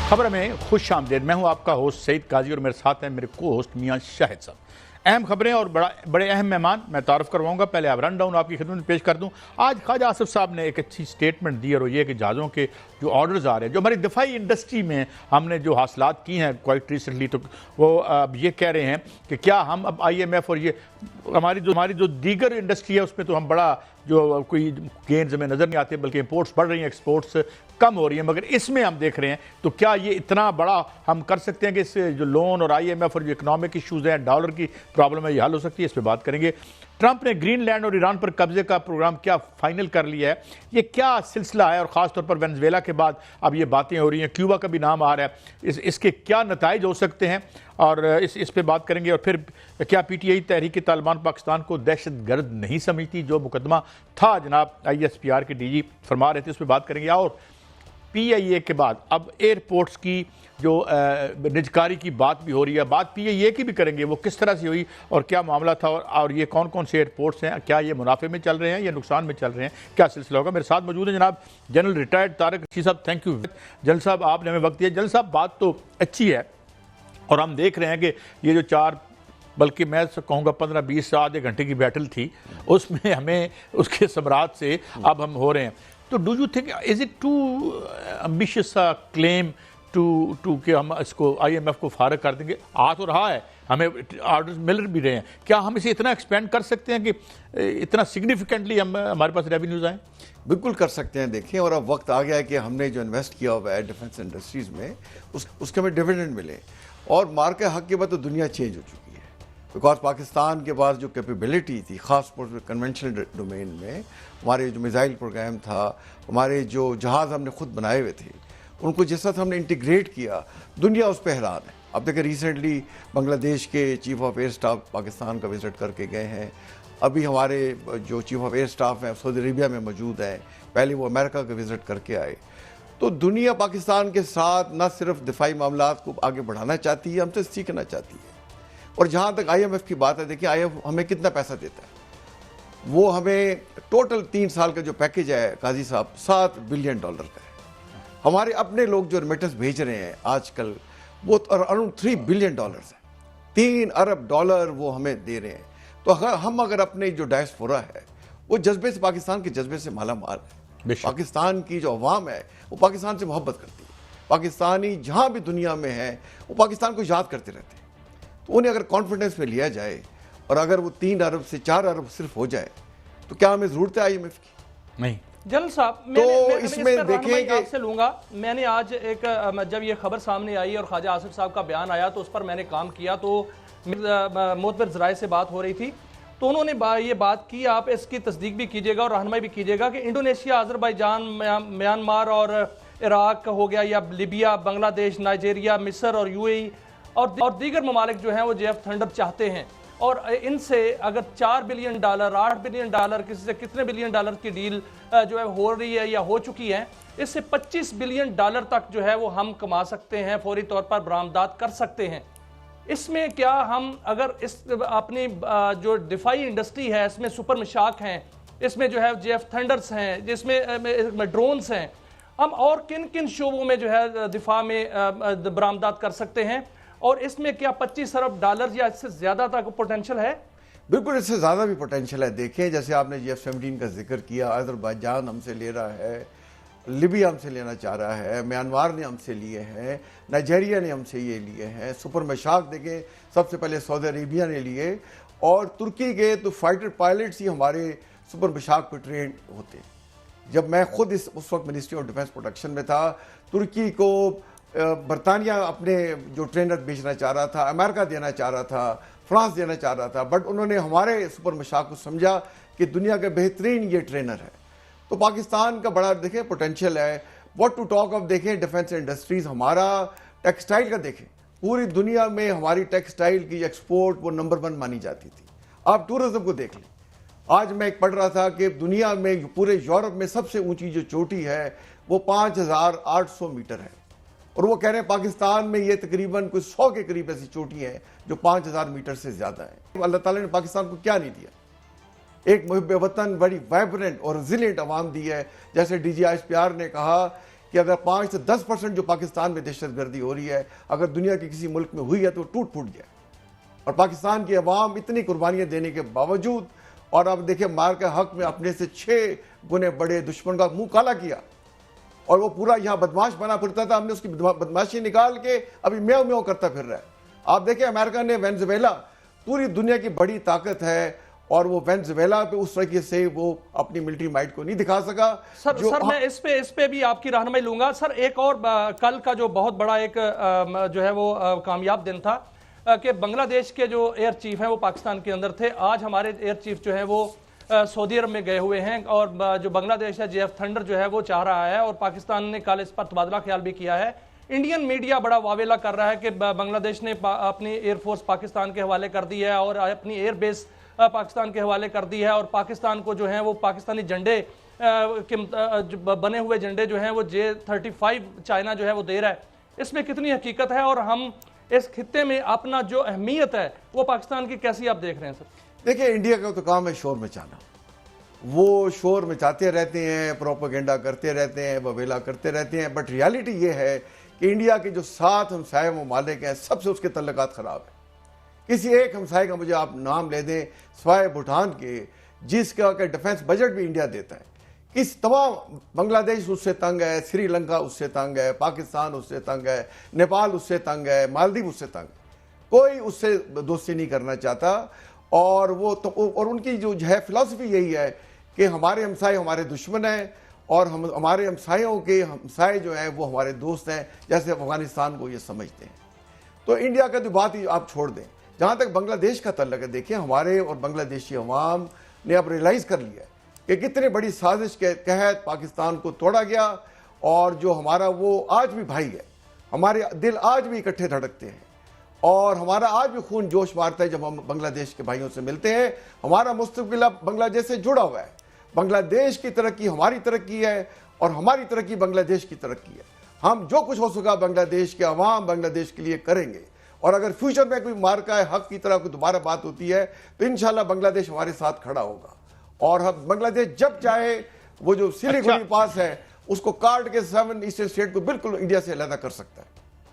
खबर में खुश आमदेद। मैं हूं आपका होस्ट सईद काजी और मेरे साथ हैं मेरे को होस्ट मियां शाहिद साहब। अहम खबरें और बड़े अहम मेहमान मैं तारुफ करवाऊंगा। पहले आप रन डाउन आपकी खिदमत में पेश कर दूं। आज ख्वाजा आसिफ साहब ने एक अच्छी स्टेटमेंट दी और ये कि जहाज़ों के जो ऑर्डर्स आ रहे हैं, जो हमारी दफाई इंडस्ट्री में हमने जो हासिलात की हैं क्वाइट रिसेंटली, तो वो अब ये कह रहे हैं कि क्या हम अब IMF और ये हमारी जो दीगर इंडस्ट्री है उसमें तो हम बड़ा जो कोई गेंस हमें नज़र नहीं आते, बल्कि इंपोर्ट्स बढ़ रही हैं, एक्सपोर्ट्स कम हो रही हैं। मगर इसमें हम देख रहे हैं तो क्या ये इतना बड़ा हम कर सकते हैं कि इस जो लोन और IMF और जो इकोनॉमिक इशूज़ हैं, डॉलर की प्रॉब्लम है, ये हल हो सकती है? इस पर बात करेंगे। ट्रंप ने ग्रीनलैंड और ईरान पर कब्जे का प्रोग्राम क्या फाइनल कर लिया है? ये क्या सिलसिला है? और ख़ासतौर पर वेनेजुएला के बाद अब ये बातें हो रही हैं, क्यूबा का भी नाम आ रहा है। इसके क्या नताइज हो सकते हैं और इस पे बात करेंगे। और फिर क्या PTI तहरीक तालिबान पाकिस्तान को दहशत गर्द नहीं समझती? जो मुकदमा था जनाब ISPR के DG फरमा रहे थे, उस पर बात करेंगे। और PIA के बाद अब एयरपोर्ट्स की जो निजकारी की बात भी हो रही है, बात PIA की भी करेंगे। वो किस तरह से हुई और क्या मामला था, और ये कौन कौन से एयरपोर्ट्स हैं, क्या ये मुनाफे में चल रहे हैं या नुकसान में चल रहे हैं, क्या सिलसिला होगा? मेरे साथ मौजूद हैं जनाब जनरल रिटायर्ड तारिक रशीद साहब। थैंक यू जनरल साहब, आपने हमें वक्त दिया। जनरल साहब, बात तो अच्छी है और हम देख रहे हैं कि ये जो 4 बल्कि मैं कहूँगा 15-20 आधे घंटे की बैटल थी, उसमें हमें उसके समरात से अब हम हो रहे हैं। तो do you think is it too ambitious claim to कि हम इसको IMF को फारग कर देंगे? आ तो रहा है, हमें ऑर्डर्स मिल भी रहे हैं, क्या हम इसे इतना एक्सपेंड कर सकते हैं कि इतना सिग्निफिकेंटली हमारे पास रेवेन्यूज आए? बिल्कुल कर सकते हैं। देखिए, और अब वक्त आ गया है कि हमने जो इन्वेस्ट किया हुआ है डिफेंस इंडस्ट्रीज में उसके हमें डिविडेंड मिले। और मार के हक के बाद तो दुनिया चेंज हो चुकी है, बिकॉज पाकिस्तान के पास जो कैपेबिलिटी थी, खासतौर पर कन्वेंशनल डोमेन में, हमारे जो मिसाइल प्रोग्राम था, हमारे जो जहाज़ हमने खुद बनाए हुए थे, उनको जिस तरह हमने इंटीग्रेट किया, दुनिया उस पर हैरान है। अब देखिए, रिसेंटली बांग्लादेश के chief of air staff Pakistan का विजिट करके गए हैं। अभी हमारे जो चीफ ऑफ एयर स्टाफ हैं सऊदी अरेबिया में मौजूद हैं, पहले वो अमेरिका का विजिट करके आए। तो दुनिया पाकिस्तान के साथ न सिर्फ दिफाई मामलात को आगे बढ़ाना चाहती है, हमसे सीखना चाहती है। और जहाँ तक IMF की बात है, देखिए IMF हमें कितना पैसा देता है। वो हमें टोटल 3 साल का जो पैकेज है काजी साहब, $7 बिलियन का है। हमारे अपने लोग जो रेमिटेंस भेज रहे हैं आजकल, वो अराउंड $3 बिलियन है। $3 अरब वो हमें दे रहे हैं। तो अगर अपने जो डायस्पोरा है वो जज्बे से, पाकिस्तान के जज्बे से माला माल है। पाकिस्तान की जो अवाम है वो पाकिस्तान से मोहब्बत करती है। पाकिस्तानी जहाँ भी दुनिया में है वो पाकिस्तान को याद करते रहते हैं। तो उन्हें अगर कॉन्फिडेंस में लिया जाए और अगर वो 3 अरब से 4 अरब सिर्फ हो जाए, तो क्या हमें जरूरत है IMF की? नहीं। जनरल साहब, तो इसमें देखें कि आपसे लूंगा। मैंने आज जब ये खबर सामने आई और ख्वाजा आसिफ साहब का बयान आया तो उस पर मैंने काम किया। तो मोतबर ज़राए से बात हो रही थी, तो उन्होंने ये बात की, आप इसकी तस्दीक भी कीजिएगा और रहनुमाई भी कीजिएगा, कि इंडोनेशिया, अजरबैजान, म्यांमार और इराक हो गया, या लिबिया, बांग्लादेश, नाइजेरिया, मिस्र और UAE और दीगर ममालिक जो हैं वो JF थंडर चाहते हैं। और इनसे अगर $4 बिलियन, $8 बिलियन, किसी से कितने बिलियन डॉलर की डील जो है हो रही है या हो चुकी है, इससे $25 बिलियन तक जो है वो हम कमा सकते हैं, फौरी तौर पर बरामदात कर सकते हैं। इसमें क्या हम अगर इस अपनी जो दिफाई इंडस्ट्री है, इसमें सुपर मिशाक हैं, इसमें जो है JF थंडर्स हैं, जिसमें ड्रोन्स हैं, हम और किन किन शोबों में जो है दिफा में बरामदात कर सकते हैं? और इसमें क्या $25 अरब या इससे ज्यादा तक पोटेंशियल है? बिल्कुल, इससे ज़्यादा भी पोटेंशियल है। देखें, जैसे आपने JF-17 का जिक्र किया, अजरबैजान हमसे ले रहा है, लिबिया हमसे लेना चाह रहा है, म्यांमार ने हमसे लिए हैं, नाइजेरिया ने हमसे ये लिए हैं। सुपर मशाक देखें, सबसे पहले सऊदी अरेबिया ने लिए, और तुर्की के तो फाइटर पायलट्स ही हमारे सुपर मशाक पर ट्रेन होते हैं। जब मैं खुद उस वक्त मिनिस्ट्री ऑफ डिफेंस प्रोटेक्शन में था, तुर्की को बरतानिया अपने जो ट्रेनर बेचना चाह रहा था, अमेरिका देना चाह रहा था, फ्रांस देना चाह रहा था, बट उन्होंने हमारे सुपर मशाक को समझा कि दुनिया का बेहतरीन ये ट्रेनर है। तो पाकिस्तान का बड़ा देखें पोटेंशियल है। व्हाट टू टॉक ऑफ देखें डिफेंस इंडस्ट्रीज, हमारा टेक्सटाइल का देखें, पूरी दुनिया में हमारी टेक्सटाइल की एक्सपोर्ट वो नंबर 1 मानी जाती थी। आप टूरिज्म को देख लें। आज मैं एक पढ़ रहा था कि दुनिया में, पूरे यूरोप में सबसे ऊंची जो चोटी है वो 5800 मीटर है, और वो कह रहे हैं पाकिस्तान में ये तकरीबन कुछ 100 के करीब ऐसी चोटी हैं जो 5000 मीटर से ज्यादा है। अल्लाह ताला ने पाकिस्तान को क्या नहीं दिया? एक मुहिब वतन, बड़ी वाइब्रेंट और रेजिलिएंट अवाम दी है। जैसे DG ISPR ने कहा कि अगर 5 से 10% जो पाकिस्तान में दहशतगर्दी हो रही है, अगर दुनिया के किसी मुल्क में हुई है तो टूट फूट जाए। और पाकिस्तान की अवाम इतनी कुर्बानियां देने के बावजूद, और अब देखिए मार के हक में अपने से 6 गुने बड़े दुश्मन का मुंह काला किया, और वो पूरा यहाँ बदमाश बना फिरता था, हमने उसकी बदमाशी निकाल के अभी म्याऊं म्याऊं करता फिर रहा है। आप देखिए अमेरिका ने वेनेजुएला, पूरी दुनिया की बड़ी ताकत है, और वो वेनेजुएला पे उस तरीके से वो अपनी मिलिट्री माइट को नहीं दिखा सका। सर मैं इस पे भी आपकी रहनुमाई लूंगा। सर एक और कल का जो बहुत बड़ा एक जो है वो कामयाब दिन था कि बांग्लादेश के जो एयर चीफ हैं वो पाकिस्तान के अंदर थे। आज हमारे एयर चीफ जो है वो सऊदी अरब में गए हुए हैं, और जो बांग्लादेश है JF थंडर जो है वो चाह रहा है, और पाकिस्तान ने कल इस पर तबादला ख्याल भी किया है। इंडियन मीडिया बड़ा वावेला कर रहा है कि बांग्लादेश ने अपनी एयरफोर्स पाकिस्तान के हवाले कर दी है और अपनी एयरबेस पाकिस्तान के हवाले कर दी है, और पाकिस्तान को जो है वो पाकिस्तानी झंडे के बने हुए झंडे जो हैं वो J-35 चाइना जो है वो दे रहा है। इसमें कितनी हकीकत है, और हम इस खित्ते में अपना जो अहमियत है वो पाकिस्तान की कैसी आप देख रहे हैं? सर देखिए, इंडिया का तो काम है शोर मचाना। वो शोर मचाते रहते हैं, प्रोपेगेंडा करते रहते हैं, ववेला करते रहते हैं, बट रियलिटी ये है कि इंडिया के जो 7 हमसाये ममालिक हैं सबसे उसके तल्लुकात ख़राब है। किसी एक हमसाये का मुझे आप नाम ले दें स्वाय भूटान के, जिसका का डिफेंस बजट भी इंडिया देता है। किस तमाम, बांग्लादेश उससे तंग है, श्रीलंका उससे तंग है, पाकिस्तान उससे तंग है, नेपाल उससे तंग है, मालदीव उससे तंग है, कोई उससे दोस्ती नहीं करना चाहता। और वो तो, और उनकी जो है फिलॉसफी यही है कि हमारे हमसाये हमारे दुश्मन हैं, और हमारे हमसायों के हमसाये जो हैं वो हमारे दोस्त हैं, जैसे अफगानिस्तान को ये समझते हैं। तो इंडिया का तो बात ही आप छोड़ दें। जहाँ तक बांग्लादेश का तल्लक है, देखिए हमारे और बांग्लादेशी अवाम ने अब रियलाइज़ कर लिया है कि कितने बड़ी साजिश के तहत पाकिस्तान को तोड़ा गया, और जो हमारा वो आज भी भाई है, हमारे दिल आज भी इकट्ठे धड़कते हैं, और हमारा आज भी खून जोश मारता है जब हम बांग्लादेश के भाइयों से मिलते हैं। हमारा मुस्तकबिल अब बांग्लादेश से जुड़ा हुआ है। बांग्लादेश की तरक्की हमारी तरक्की है, और हमारी तरक्की बांग्लादेश की तरक्की है। हम जो कुछ हो सका बांग्लादेश के अवाम बांग्लादेश के लिए करेंगे, और अगर फ्यूचर में कोई मार्का है हक की तरह कोई दोबारा बात होती है तो इंशाल्लाह बांग्लादेश हमारे साथ खड़ा होगा। और हम बांग्लादेश जब चाहे वो जो सिलीगुड़ी पास है उसको काट के 7 ईस्टर्न स्टेट को बिल्कुल इंडिया से अलग कर सकता है।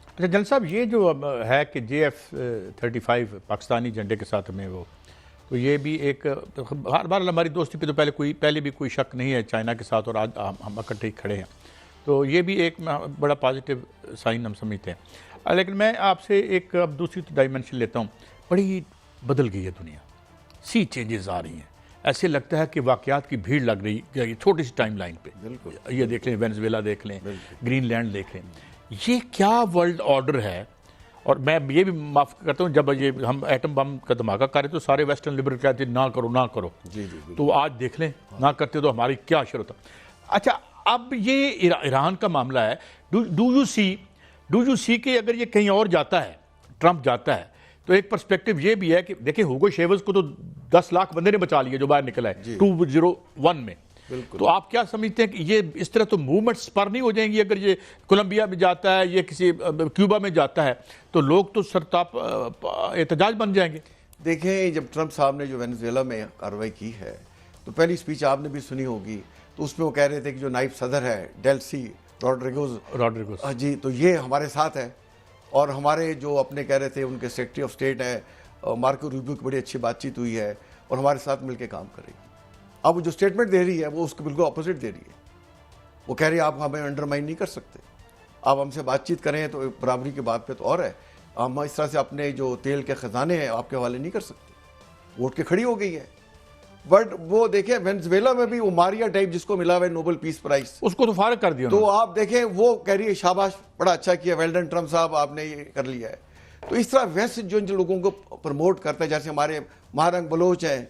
अच्छा जनरल साहब, ये जो है कि JF-35 पाकिस्तानी झंडे के साथ में वो, तो ये भी एक हर बार हमारी दोस्ती पे तो पहले भी कोई शक नहीं है चाइना के साथ, और आज हम इकट्ठे खड़े हैं, तो ये भी एक बड़ा पॉजिटिव साइन हम समझते हैं। लेकिन मैं आपसे एक अब दूसरी डायमेंशन लेता हूँ। बड़ी बदल गई है दुनिया, सी चेंजेस आ रही हैं, ऐसे लगता है कि वाक़यात की भीड़ लग रही है छोटी सी टाइम लाइन पे। बिल्कुल, ये देख लें, वेनेजुएला देख लें, ग्रीनलैंड देख लें, ये क्या वर्ल्ड ऑर्डर है। और मैं ये भी माफ़ करता हूँ, जब ये हम एटम बम का धमाका कर रहे तो सारे वेस्टर्न लिबरल कहते ना करो ना करो, जी, तो आज देख लें ना करते तो हमारी क्या असर होता। अच्छा, अब ये ईरान का मामला है, डू यू सी कि अगर ये कहीं और जाता है, ट्रंप जाता है, तो एक पर्सपेक्टिव ये भी है कि देखिए हुगो शेवर्स को तो 10 लाख बंदे ने बचा लिया जो बाहर निकला है 2001 में। तो आप क्या समझते हैं कि ये इस तरह तो मूवमेंट स्पर नहीं हो जाएंगी? अगर ये कोलंबिया में जाता है, ये किसी क्यूबा में जाता है, तो लोग तो सरताप एहतजाज बन जाएंगे। देखें, जब ट्रंप साहब ने जो वेनेजुएला में कार्रवाई की है, तो पहली स्पीच आपने भी सुनी होगी, तो उसमें वो कह रहे थे कि जो नायब सदर है डेल्सी रोड्रिगोज जी, तो ये हमारे साथ है, और हमारे जो अपने कह रहे थे उनके सेक्रेटरी ऑफ स्टेट है मार्को रूबियो की बड़ी अच्छी बातचीत हुई है, और हमारे साथ मिलकर काम करेगी। अब जो स्टेटमेंट दे रही है वो उसको बिल्कुल अपोजिट दे रही है। वो कह रही है आप हमें अंडरमाइन नहीं कर सकते, आप हमसे बातचीत करें तो बराबरी की बात पे तो और है, हम इस तरह से अपने जो तेल के ख़जाने हैं आपके हवाले नहीं कर सकते। वोट के खड़ी हो गई है। बट वो देखें वेनेजुएला में भी वो मारिया टाइप जिसको मिला हुआ है नोबेल पीस प्राइज, उसको तो फारिग कर दिया। तो आप देखें वो कह रही है शाबाश, बड़ा अच्छा किया, वेल डन ट्रंप साहब, आपने ये कर लिया है। तो इस तरह वेस्ट जो लोगों को प्रमोट करता है, जैसे हमारे महारंग बलोच हैं,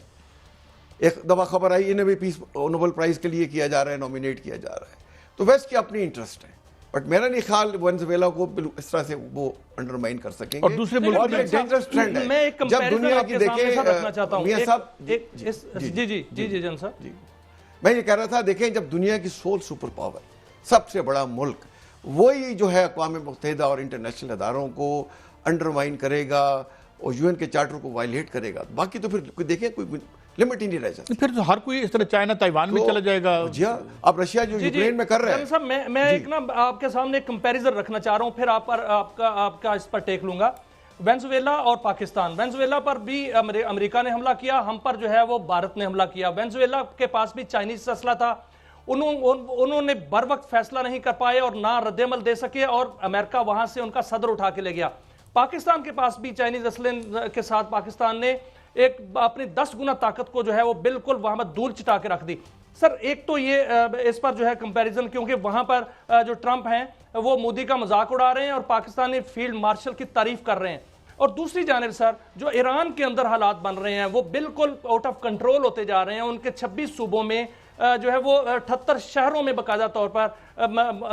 एक दफ़ा खबर आई इन्हें भी पीस नोबेल प्राइज़ के लिए किया जा रहा है, नॉमिनेट किया जा रहा है। तो वेस्ट की अपनी इंटरेस्ट है, बट मेरा नहीं ख्याल वेनेजुएला को इस तरह से वो अंडरमाइन कर सकेंगे। और दूसरे मुल्क में डेंजरस ट्रेंड है। मैं एक जब दुनिया की देखें, रखना चाहता हूं मियां साहब, जी जन साहब, मैं ये कह रहा था, देखें जब दुनिया की सोल सुपर पावर, सबसे बड़ा मुल्क, वही जो है अक़वाम मुत्तहिदा और इंटरनेशनल अदारों को अंडरमाइन करेगा और UN के चार्टर को वायलेट करेगा, बाकी तो फिर देखें कोई लिमिट ही नहीं रह जाती। फिर तो हर कोई इस तरह चाइना ताइवान में चला जाएगा। जी हाँ, अब रशिया जो यूक्रेन में कर रहा है। साहब मैं एक ना आपके सामने एक कंपैरिजन रखना चाह रहा हूं, फिर आपका इस पर टेक लूंगा। वेनेजुएला और पाकिस्तान, वेनेजुएला पर भी अमेरिका ने हमला किया, हम पर जो है वो भारत ने हमला किया। वेनेजुएला के पास भी चाइनीज असला था, उन्होंने बर वक्त फैसला नहीं कर पाए और ना रद्दमल दे सके और अमेरिका वहां से उनका सदर उठा के ले गया। पाकिस्तान के पास भी चाइनीज असले के साथ पाकिस्तान ने एक अपनी 10 गुना ताकत को जो है वो बिल्कुल वहां पर धूल चिटा के रख दी। सर एक तो ये इस पर जो है कंपैरिजन, क्योंकि वहां पर जो ट्रंप हैं वो मोदी का मजाक उड़ा रहे हैं और पाकिस्तानी फील्ड मार्शल की तारीफ कर रहे हैं, और दूसरी जानिब सर जो ईरान के अंदर हालात बन रहे हैं वो बिल्कुल आउट ऑफ कंट्रोल होते जा रहे हैं। उनके 26 सूबों में जो है वो 78 शहरों में बाकायदा तौर पर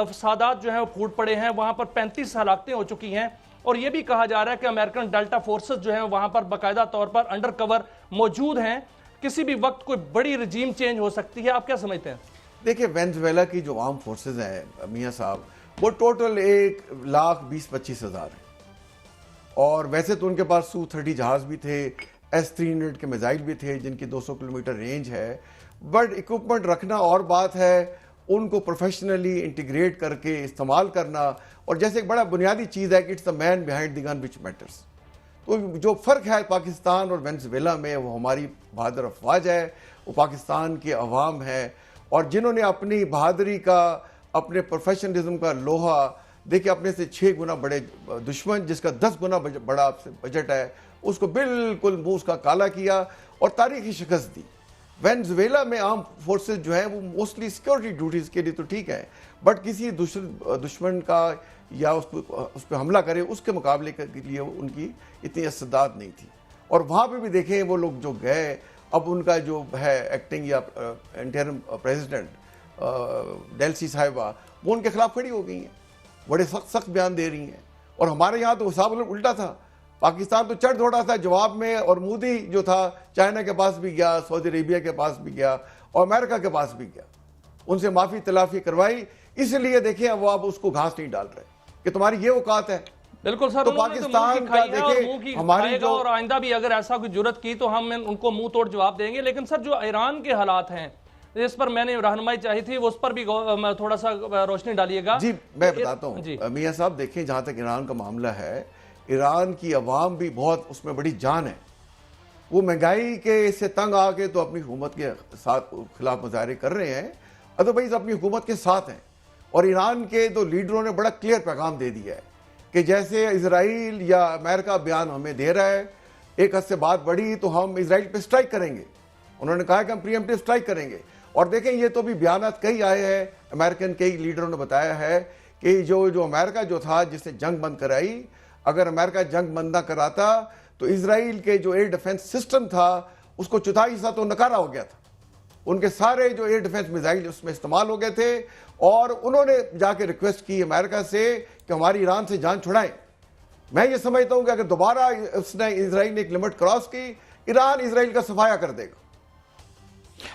फसादात जो है वो फूट पड़े हैं, वहां पर 35 हलाकतें हो चुकी हैं, और यह भी कहा जा रहा है कि अमेरिकन डेल्टा फोर्सेस जो हैं वहां पर बाकायदा तौर पर अंडर कवर मौजूद हैं। किसी भी वक्त कोई बड़ी रजीम चेंज हो सकती है, आप क्या समझते हैं? देखिए, वेनेजुएला की जो आर्म फोर्सेज हैं मियां साहब, वो टोटल 1,20,25,000 है, और वैसे तो उनके पास Su-30 जहाज भी थे, S-300 के मिसाइल भी थे जिनकी 200 किलोमीटर रेंज है, बट इक्विपमेंट रखना और बात है, उनको प्रोफेशनली इंटीग्रेट करके इस्तेमाल करना, और जैसे एक बड़ा बुनियादी चीज़ है कि it's the man behind the gun which matters. तो जो फ़र्क है पाकिस्तान और वेनेजुएला में, वो हमारी बहादुर अफवाज है, वो पाकिस्तान के अवाम है, और जिन्होंने अपनी बहादुरी का, अपने प्रोफेशनलिज्म का लोहा देखिए, अपने से 6 गुना बड़े दुश्मन जिसका 10 गुना बड़ा बजट है, उसको बिल्कुल मुंह उसका काला किया और तारीखी शिकस्त दी। वेनेजुएला में आर्म फोर्सेस जो है वो मोस्टली सिक्योरिटी ड्यूटीज के लिए तो ठीक है, बट किसी दुश्मन का या उस पर हमला करे उसके मुकाबले के लिए उनकी इतनी इस्तेदाद नहीं थी। और वहाँ पे भी देखें, वो लोग जो गए, अब उनका जो है एक्टिंग या इंटरिम प्रेसिडेंट डेल्सी साहिबा, वो उनके खिलाफ खड़ी हो गई हैं, बड़े सख्त बयान दे रही हैं। और हमारे यहाँ तो हिसाब उल्टा था, पाकिस्तान तो चढ़ दौड़ा था जवाब में, और मोदी जो था चाइना के पास भी गया, सऊदी अरेबिया के पास भी गया, और अमेरिका के पास भी गया, उनसे माफी तलाफी करवाई। इसलिए देखिए वो अब उसको घास नहीं डाल रहे कि तुम्हारी ये औकात है। बिल्कुल सर, तो पाकिस्तान का देखिए हमारी जो, और आइंदा भी अगर ऐसा कोई जुर्रत की तो हम उनको मुंह तोड़ जवाब देंगे। लेकिन सर जो ईरान के हालात हैं, इस पर मैंने रहनुमाई चाही थी, उस पर भी थोड़ा सा रोशनी डालिएगा। जी मैं बताता हूँ मियां साहब, देखें जहां तक ईरान का मामला है, ईरान की अवाम भी बहुत उसमें बड़ी जान है। वो महंगाई के से तंग आके तो अपनी हुकूमत के साथ खिलाफ मुजाहरे कर रहे हैं, अदरवाइज अपनी हुकूमत के साथ हैं। और ईरान के तो लीडरों ने बड़ा क्लियर पैगाम दे दिया है कि जैसे इजराइल या अमेरिका बयान हमें दे रहा है, एक हद से बात बढ़ी तो हम इजराइल पे स्ट्राइक करेंगे। उन्होंने कहा कि हम प्रीएम्प्टिव स्ट्राइक करेंगे। और देखें, ये तो भी बयानात कई आए हैं, अमेरिकन कई लीडरों ने बताया है कि जो अमेरिका जो था जिसने जंग बंद कराई, अगर अमेरिका जंग बंद ना कराता तो इजराइल के जो एयर डिफेंस सिस्टम था उसको चौथाई सा तो नकारा हो गया था। उनके सारे जो एयर डिफेंस मिसाइल उसमें इस्तेमाल हो गए थे, और उन्होंने जाके रिक्वेस्ट की अमेरिका से कि हमारी ईरान से जान छुड़ाएं। मैं ये समझता हूं कि अगर दोबारा उसने इजराइल ने एक लिमिट क्रॉस की, ईरान इजराइल का सफाया कर देगा।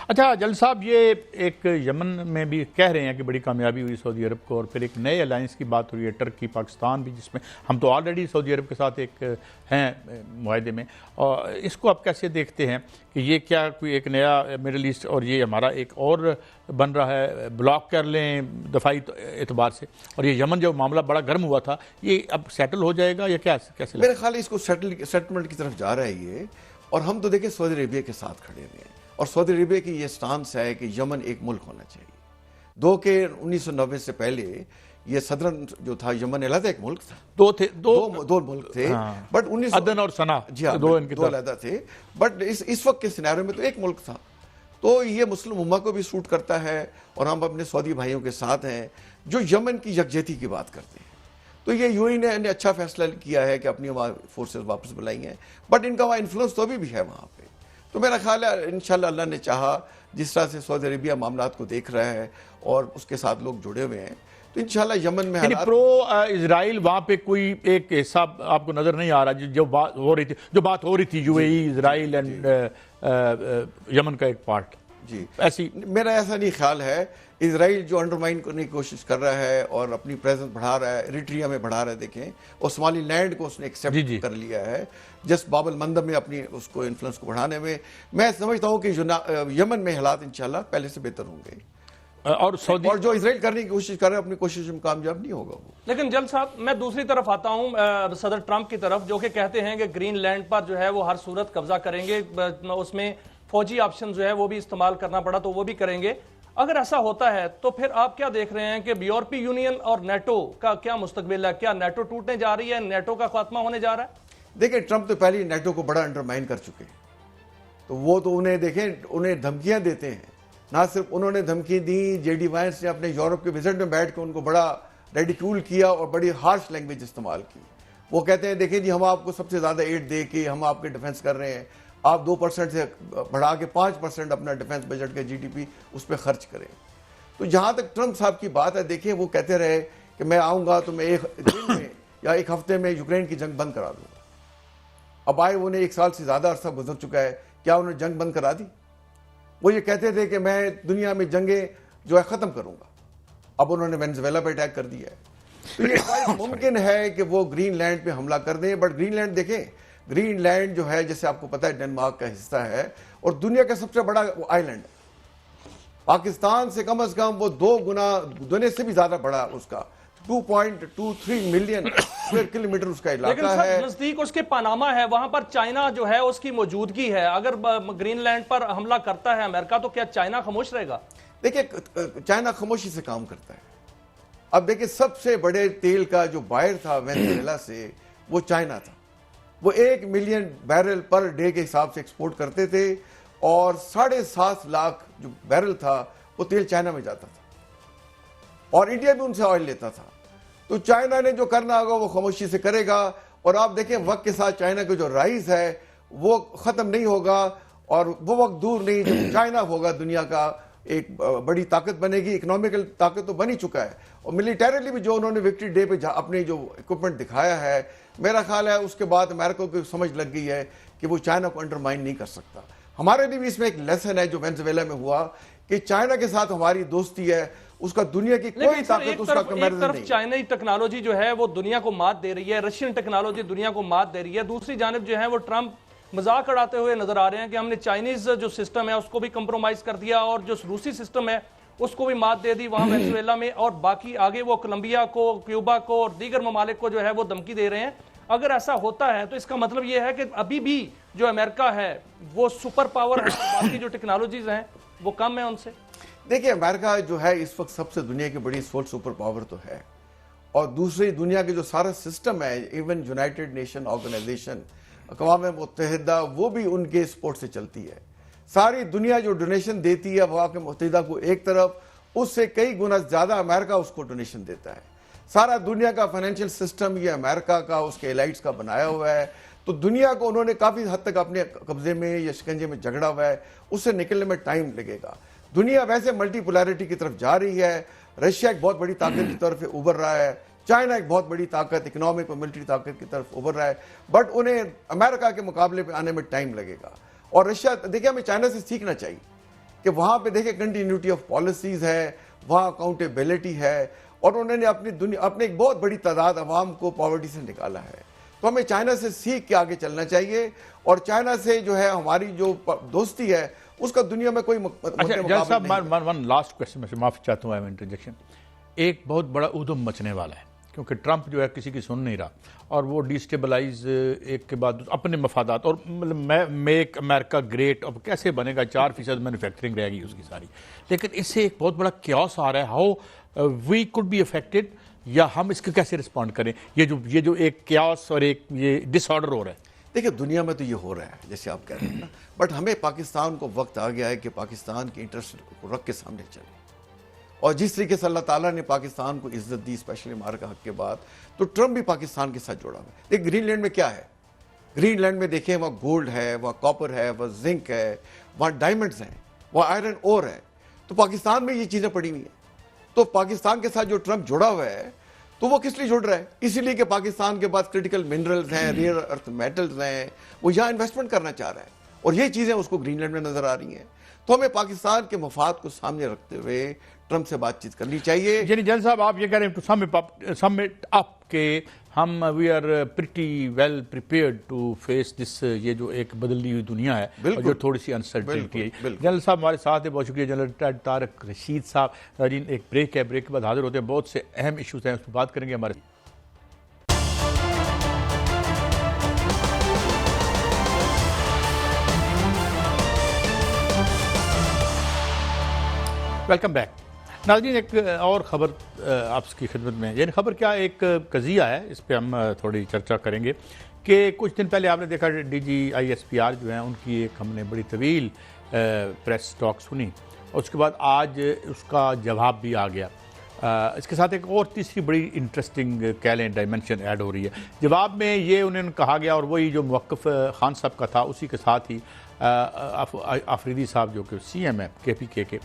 अच्छा जल साहब, ये एक यमन में भी कह रहे हैं कि बड़ी कामयाबी हुई सऊदी अरब को, और फिर एक नए अलायंस की बात हो रही है, टर्की पाकिस्तान भी, जिसमें हम तो ऑलरेडी सऊदी अरब के साथ एक हैं मुआहदे में। और इसको आप कैसे देखते हैं कि ये क्या कोई एक नया मिडल ईस्ट और ये हमारा एक और बन रहा है, ब्लॉक कर लें दफाई एतबार से, और ये यमन जो मामला बड़ा गर्म हुआ था ये अब सेटल हो जाएगा या क्या, कैसे? मेरे ख्याल इसको सेटलमेंट की तरफ जा रहा है ये। और हम तो देखिए सऊदी अरेबिया के साथ खड़े हुए हैं, और सऊदी अरेबिया की ये स्टांस है कि यमन एक मुल्क होना चाहिए। 1990 से पहले ये सदरन जो था यमन अलग एक मुल्क था, दो मुल्क थे। हाँ, बट 19 अदन और सना, जी हाँ, दो अलग थे। बट इस वक्त के सिनेरियो में तो एक मुल्क था। तो ये मुस्लिम उम्मा को भी सूट करता है, और हम अपने सऊदी भाइयों के साथ हैं जो यमन की यकजहती की बात करते हैं। तो ये यूएई ने अच्छा फैसला किया है कि अपनी वहाँ फोर्सेस वापस बुलाई हैं, बट इनका वहाँ इन्फ्लुएंस तो अभी भी है वहाँ पे। तो मेरा ख्याल है इंशाल्लाह अल्लाह ने चाहा, जिस तरह से सऊदी अरेबिया मामलात को देख रहा है और उसके साथ लोग जुड़े हुए हैं, तो इंशाल्लाह यमन में प्रो इजराइल वहाँ पे कोई एक हिस्सा आपको नजर नहीं आ रहा जो बात हो रही थी यूएई इजराइल एंड यमन का एक पार्ट? जी, ऐसी मेरा ऐसा नहीं ख्याल है। इजराइल जो अंडरमाइन करने की कोशिश कर रहा है और अपनी प्रेजेंस बढ़ा रहा है, एरिट्रिया में बढ़ा रहा है, देखें, और सोमाली लैंड को उसने जी, एक्सेप्ट जी। कर लिया है जस्ट बाबल मंदब में अपनी उसको इन्फ्लुएंस को बढ़ाने में। मैं समझता हूँ कि यमन में हालात इंशाल्लाह पहले से बेहतर होंगे, और सऊदी और जो इजराइल करने की कोशिश कर रहा है अपनी कोशिश में कामयाब नहीं होगा वो। लेकिन जल साहब, मैं दूसरी तरफ आता हूं सदर ट्रंप की तरफ, जो कि कहते हैं कि ग्रीनलैंड पर जो है वो हर सूरत कब्जा करेंगे, उसमें फौजी ऑप्शन जो है वो भी इस्तेमाल करना पड़ा तो वो भी करेंगे। अगर ऐसा होता है तो फिर आप क्या देख रहे हैं कि यूरोपीय यूनियन और नेटो का क्या मुस्तकबिल है? क्या नेटो टूटने जा रही है, नेटो का खात्मा होने जा रहा है? देखिए, ट्रंप तो पहले ही नेटो को बड़ा अंडरमाइन कर चुके हैं, तो वो तो उन्हें देखें, उन्हें धमकियां देते हैं। ना सिर्फ उन्होंने धमकी दी, जेडी वांस ने अपने यूरोप के विजिट में बैठ के उनको बड़ा रेडिक्यूल किया और बड़ी हार्श लैंग्वेज इस्तेमाल की। वो कहते हैं, देखिए जी, हम आपको सबसे ज्यादा एड दे के हम आपके डिफेंस कर रहे हैं, आप 2% से बढ़ा के 5% अपना डिफेंस बजट का जीडीपी उस पर खर्च करें। तो जहां तक ट्रंप साहब की बात है, देखिए, वो कहते रहे कि मैं आऊंगा तो मैं एक दिन में या एक हफ्ते में यूक्रेन की जंग बंद करा दूंगा। अब आए उन्हें 1 साल से ज्यादा अरसा गुजर चुका है, क्या उन्होंने जंग बंद करा दी? वो ये कहते थे कि मैं दुनिया में जंगें जो है खत्म करूंगा। अब उन्होंने वेनेजुएला पे अटैक कर दिया है, तो ये क्वाइट मुमकिन है कि वो ग्रीनलैंड पे हमला कर दें। बट ग्रीनलैंड देखें, ग्रीनलैंड जो है, जैसे आपको पता है, डेनमार्क का हिस्सा है और दुनिया का सबसे बड़ा आइलैंड है। पाकिस्तान से कम वो 2 गुना, दुनिया से भी ज्यादा बड़ा उसका 2.23 मिलियन स्क्वायर किलोमीटर उसका लेकिन इलाका सर, है। नजदीक उसके पनामा है, वहां पर चाइना जो है उसकी मौजूदगी है। अगर ग्रीनलैंड पर हमला करता है अमेरिका, तो क्या चाइना खामोश रहेगा? देखिए, चाइना खामोशी से काम करता है। अब देखिए, सबसे बड़े तेल का जो बायर था वेनेजुएला से, वो चाइना था। वो 1 मिलियन बैरल पर डे के हिसाब से एक्सपोर्ट करते थे और 7.5 लाख जो बैरल था वो तेल चाइना में जाता था और इंडिया भी उनसे ऑयल लेता था। तो चाइना ने जो करना होगा वो खामोशी से करेगा। और आप देखें, वक्त के साथ चाइना का जो राइज है वो खत्म नहीं होगा और वो वक्त दूर नहीं जब चाइना होगा दुनिया का एक बड़ी ताकत बनेगी। इकोनॉमिकल ताकत तो बन ही चुका है और मिलिटरीली भी जो उन्होंने विक्ट्री डे पे अपने जो इक्विपमेंट दिखाया है, मेरा ख्याल है उसके बाद अमेरिका को समझ लग गई है कि वो चाइना को अंडरमाइन नहीं कर सकता। हमारे लिए भी इसमें एक लेसन है जो वेनेजुएला में हुआ कि चाइना के साथ हमारी दोस्ती है, उसका दुनिया की कोई ताकत उसका कंपैरिजन नहीं। चाइनाई टेक्नोलॉजी जो है वो दुनिया को मात दे रही है, रशियन टेक्नोलॉजी दुनिया को मात दे रही है। दूसरी जानिब जो है वो ट्रंप मजाक उड़ाते हुए नजर आ रहे हैं कि हमने चाइनीज जो सिस्टम है उसको भी कंप्रोमाइज कर दिया और जो रूसी सिस्टम है उसको भी मात दे दी वहां वेनेजुएला में, और बाकी आगे वो कोलंबिया को, क्यूबा को और दीगर ममालिक को जो है वो धमकी दे रहे हैं। अगर ऐसा होता है तो इसका मतलब यह है कि अभी भी जो अमेरिका है वो सुपर पावर है, बाकी जो टेक्नोलॉजीज हैं वो कम है उनसे। देखिए, अमेरिका जो है इस वक्त सबसे दुनिया की बड़ी सुपर पावर तो है, और दूसरी दुनिया के जो सारा सिस्टम है, इवन यूनाइटेड नेशन ऑर्गेनाइजेशन, अक़वाम मुत्तहिदा, वो भी उनके सपोर्ट से चलती है। सारी दुनिया जो डोनेशन देती है अक़वाम मुत्तहिदा को एक तरफ, उससे कई गुना ज्यादा अमेरिका उसको डोनेशन देता है। सारा दुनिया का फाइनेंशियल सिस्टम ये अमेरिका का, उसके एलाइट्स का बनाया हुआ है। तो दुनिया को उन्होंने काफी हद तक अपने कब्जे में या शिकंजे में झगड़ा हुआ है, उससे निकलने में टाइम लगेगा। दुनिया वैसे मल्टीपोलैरिटी की तरफ जा रही है। रशिया एक बहुत बड़ी ताकत की तरफ उभर रहा है, चाइना एक बहुत बड़ी ताकत, इकोनॉमिक और मिलिट्री ताकत की तरफ उभर रहा है, बट उन्हें अमेरिका के मुकाबले पे आने में टाइम लगेगा। और रशिया, देखिए, हमें चाइना से सीखना चाहिए कि वहां पे देखिए कंटिन्यूटी ऑफ पॉलिसीज है, वहां अकाउंटेबिलिटी है, और उन्होंने अपने एक बहुत बड़ी तादाद अवाम को पॉवर्टी से निकाला है। तो हमें चाइना से सीख के आगे चलना चाहिए, और चाइना से जो है हमारी जो दोस्ती है उसका दुनिया में कोई वन लास्ट क्वेश्चन में से माफी चाहता हूँ, इंटरजेक्शन। एक बहुत बड़ा उधम मचने वाला है क्योंकि ट्रंप जो है किसी की सुन नहीं रहा और वो डिस्टेबलाइज एक के बाद अपने मफादात, और मेक अमेरिका ग्रेट अब कैसे बनेगा, 4% मैन्युफैक्चरिंग रहेगी उसकी सारी। लेकिन इससे एक बहुत बड़ा क्योस आ रहा है, how we could be affected, या हम इसके कैसे रिस्पॉन्ड करें, ये जो एक क्योस और एक ये डिसऑर्डर हो रहा है। देखिए, दुनिया में तो ये हो रहा है जैसे आप कह रहे हैं ना, बट हमें पाकिस्तान को वक्त आ गया है कि पाकिस्तान के इंटरेस्ट को रख के सामने चले। और जिस तरीके से अल्लाह ताला ने पाकिस्तान को इज्जत दी, स्पेशली अमेरिका हक के बाद, तो ट्रंप भी पाकिस्तान के साथ जुड़ा हुआ है। देखिए, ग्रीनलैंड में क्या है, ग्रीनलैंड में देखिए वहाँ गोल्ड है, वहाँ कॉपर है, वहाँ जिंक है, वहाँ डायमंड्स हैं, वहाँ आयरन ओर है। तो पाकिस्तान में ये चीज़ें पड़ी हुई हैं। तो पाकिस्तान के साथ जो ट्रंप जुड़ा हुआ है तो वो किस लिए जुड़ रहा है? इसीलिए कि पाकिस्तान के पास क्रिटिकल मिनरल्स हैं, रेयर अर्थ मेटल्स हैं, वो यहाँ इन्वेस्टमेंट करना चाह रहा है, और ये चीज़ें उसको ग्रीनलैंड में नजर आ रही हैं। तो हमें पाकिस्तान के मफाद को सामने रखते हुए ट्रंप से बातचीत करनी चाहिए। यानी जैन साहब आप ये कह रहे हैं टू सम इट अप के हम we are pretty well prepared to face this, ये जो एक बदलती हुई दुनिया है और जो थोड़ी सी अनसर्टेनिटी है। जनरल साहब हमारे साथ है, बहुत शुक्रिया जनरल तारक रशीद साहब। नाज़रीन एक ब्रेक है, ब्रेक के बाद हाजिर होते हैं, बहुत से अहम इशूज़ हैं उस पर बात करेंगे हमारे। Welcome back. नाज़रीन एक और ख़बर आपकी खिदमत में, यानी ख़बर क्या, एक कज़िया है, इस पर हम थोड़ी चर्चा करेंगे कि कुछ दिन पहले आपने देखा DGISPR जो है उनकी एक हमने बड़ी तवील प्रेस टॉक सुनी और उसके बाद आज उसका जवाब भी आ गया। इसके साथ एक और तीसरी बड़ी इंटरेस्टिंग कह लें डायमेंशन ऐड हो रही है। जवाब में ये उन्हें कहा गया और वही जो मुवक्किफ़ खान साहब का था उसी के साथ ही आफरीदी साहब जो कि CM है KPK के,